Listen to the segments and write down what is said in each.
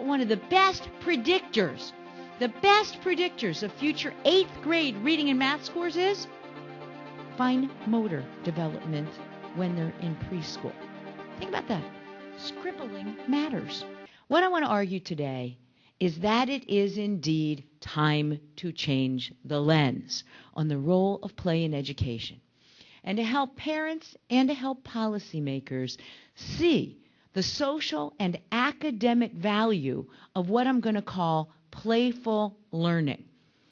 one of the best predictors of future 8th grade reading and math scores is fine motor development when they're in preschool. Think about that. Scribbling matters. What I want to argue today is that it is indeed time to change the lens on the role of play in education, and to help parents and to help policymakers see the social and academic value of what I'm going to call playful learning.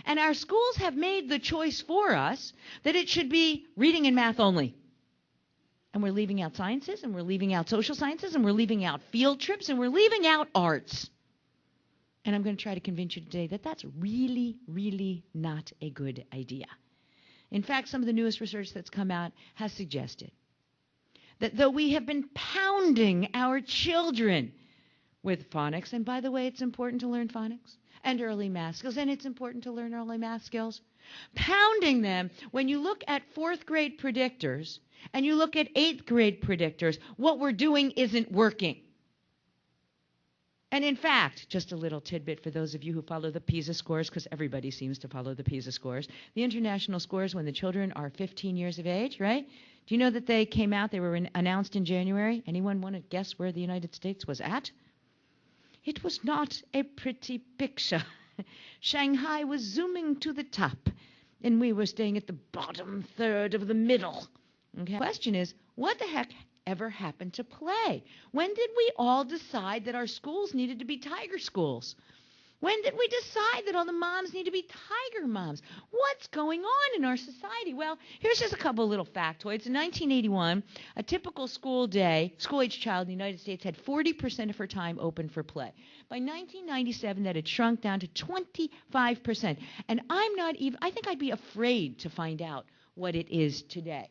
And our schools have made the choice for us that it should be reading and math only. And we're leaving out sciences, and we're leaving out social sciences, and we're leaving out field trips, and we're leaving out arts. And I'm going to try to convince you today that that's really, really not a good idea. In fact, some of the newest research that's come out has suggested that though we have been pounding our children with phonics, and by the way, it's important to learn phonics and early math skills, and it's important to learn early math skills, pounding them, when you look at 4th grade predictors and you look at 8th grade predictors, what we're doing isn't working. And in fact, just a little tidbit for those of you who follow the PISA scores, because everybody seems to follow the PISA scores, the international scores when the children are 15 years of age, right? Do you know that they came out, they were announced in January? Anyone want to guess where the United States was at? It was not a pretty picture. Shanghai was zooming to the top, and we were staying at the bottom third of the middle. Okay. The question is, what the heck ever happened to play? When did we all decide that our schools needed to be tiger schools? When did we decide that all the moms need to be tiger moms? What's going on in our society? Well, here's just a couple of little factoids. In 1981, a typical school-age child in the United States had 40% of her time open for play. By 1997, that had shrunk down to 25%. And I think I'd be afraid to find out what it is today.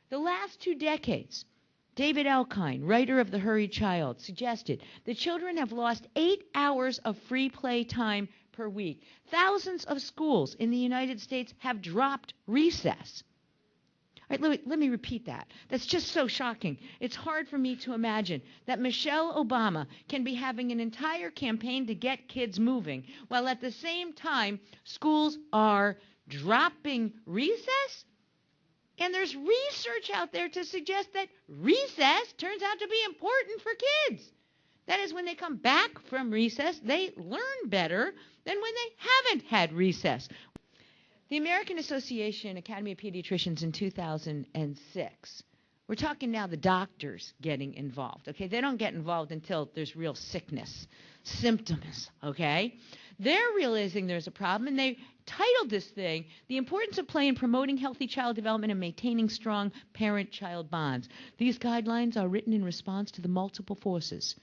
The last 2 decades, David Elkind, writer of The Hurried Child, suggested that children have lost 8 hours of free play time per week. Thousands of schools in the United States have dropped recess. All right, let me repeat that. That's just so shocking. It's hard for me to imagine that Michelle Obama can be having an entire campaign to get kids moving, while at the same time schools are dropping recess. And there's research out there to suggest that recess turns out to be important for kids. That is, when they come back from recess, they learn better than when they haven't had recess. The American Association Academy of Pediatricians in 2006, we're talking now the doctors getting involved, okay? They don't get involved until there's real sickness, symptoms, okay? They're realizing there's a problem, and they titled this thing, The Importance of Play in Promoting Healthy Child Development and Maintaining Strong Parent-Child Bonds. These guidelines are written in response to the multiple forces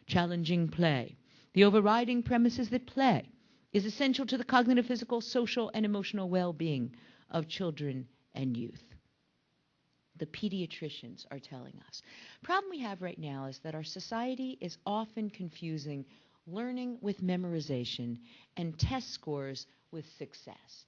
challenging play. The overriding premise is that play is essential to the cognitive, physical, social, and emotional well-being of children and youth. The pediatricians are telling us. The problem we have right now is that our society is often confusing learning with memorization and test scores with success.